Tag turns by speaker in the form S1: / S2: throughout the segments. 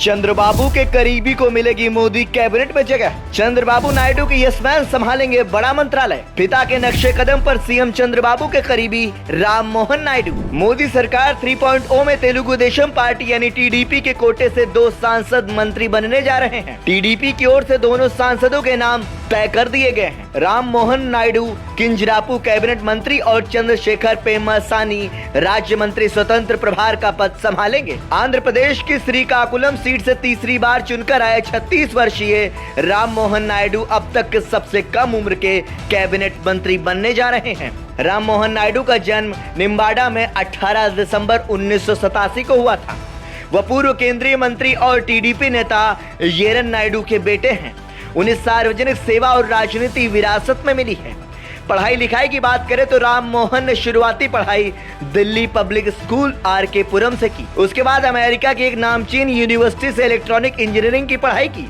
S1: चंद्रबाबू के करीबी को मिलेगी मोदी कैबिनेट में जगह। चंद्रबाबू नायडू के यशमैन संभालेंगे बड़ा मंत्रालय। पिता के नक्शे कदम पर सीएम चंद्रबाबू के करीबी राम मोहन नायडू। मोदी सरकार 3.0 में तेलुगु देशम पार्टी यानी टीडीपी के कोटे से 2 सांसद मंत्री बनने जा रहे हैं। टीडीपी की ओर से दोनों सांसदों के नाम तय कर दिए गए हैं। राम मोहन नायडू किंजरापू कैबिनेट मंत्री और चंद्रशेखर पेम्मासानी राज्य मंत्री स्वतंत्र प्रभार का पद संभालेंगे। आंध्र प्रदेश की श्रीकाकुलम सीट से तीसरी बार चुनकर आए 36 वर्षीय राम मोहन नायडू अब तक के सबसे कम उम्र के कैबिनेट मंत्री बनने जा रहे हैं। राम मोहन नायडू का जन्म निम्बाडा में 18 दिसंबर 1987 को हुआ था। वह पूर्व केंद्रीय मंत्री और टीडीपी नेता येरन नायडू के बेटे हैं। उन्हें सार्वजनिक सेवा और राजनीति विरासत में मिली है। पढ़ाई लिखाई की बात करें तो राम मोहन ने शुरुआती पढ़ाई दिल्ली पब्लिक स्कूल आर.के. पुरम से की। उसके बाद अमेरिका की एक नामचीन यूनिवर्सिटी से इलेक्ट्रॉनिक इंजीनियरिंग की पढ़ाई की।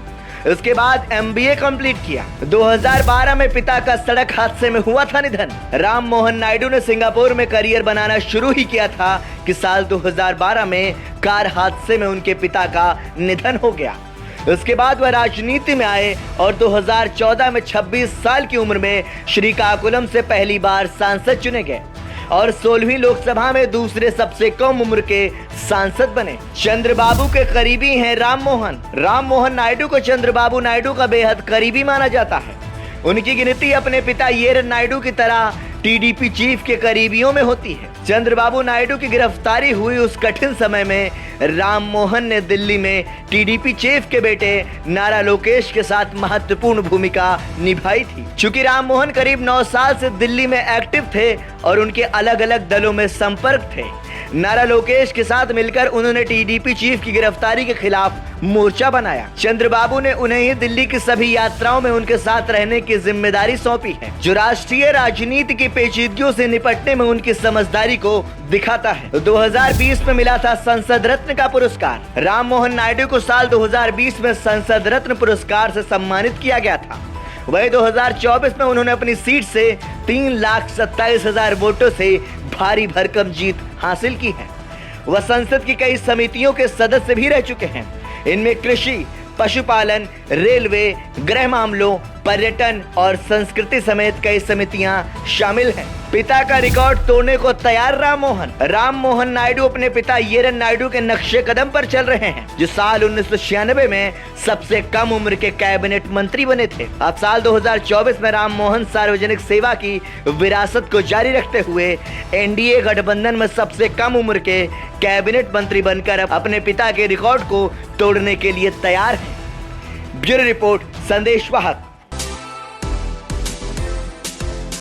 S1: उसके बाद MBA कंप्लीट किया। 2012 में पिता का सड़क हादसे में हुआ था निधन। राम मोहन नायडू ने सिंगापुर में करियर बनाना शुरू ही किया था कि साल 2012 में कार हादसे में उनके पिता का निधन हो गया। उसके बाद वह राजनीति में आए और 2014 में 26 साल की उम्र में श्रीकाकुलम से पहली बार सांसद चुने गए और 16वीं लोकसभा में दूसरे सबसे कम उम्र के सांसद बने। चंद्रबाबू के करीबी हैं राम मोहन नायडू को चंद्रबाबू नायडू का बेहद करीबी माना जाता है। उनकी गिनती अपने पिता येरन नायडू की तरह टीडीपी चीफ के करीबियों में होती है। चंद्रबाबू नायडू की गिरफ्तारी हुई उस कठिन समय में राम मोहन ने दिल्ली में टीडीपी चीफ के बेटे नारा लोकेश के साथ महत्वपूर्ण भूमिका निभाई थी। चूंकि राम मोहन करीब 9 साल से दिल्ली में एक्टिव थे और उनके अलग अलग दलों में संपर्क थे। नारा लोकेश के साथ मिलकर उन्होंने टीडीपी चीफ की गिरफ्तारी के खिलाफ मोर्चा बनाया। चंद्रबाबू ने उन्हें ही दिल्ली की सभी यात्राओं में उनके साथ रहने की जिम्मेदारी सौंपी है, जो राष्ट्रीय राजनीति की पेचीदगियों से निपटने में उनकी समझदारी को दिखाता है। 2020 में मिला था संसद रत्न का पुरस्कार। राम मोहन नायडू को साल 2020 में संसद रत्न पुरस्कार से सम्मानित किया गया था। वही 2024 में उन्होंने अपनी सीट से 3,27,000 वोटों से भारी भरकम जीत हासिल की है। वह संसद की कई समितियों के सदस्य भी रह चुके हैं। इनमें कृषि, पशुपालन, रेलवे, गृह मामलों, पर्यटन और संस्कृति समेत कई समितियां शामिल हैं। पिता का रिकॉर्ड तोड़ने को तैयार राम मोहन नायडू अपने पिता येरन नायडू के नक्शे कदम पर चल रहे हैं, जो साल 1996 में सबसे कम उम्र के कैबिनेट मंत्री बने थे। अब साल 2024 में राम मोहन सार्वजनिक सेवा की विरासत को जारी रखते हुए एनडीए गठबंधन में सबसे कम उम्र के कैबिनेट मंत्री बनकर अपने पिता के रिकॉर्ड को तोड़ने के लिए तैयार हैं। ब्यूरो रिपोर्ट, संदेश वाहक।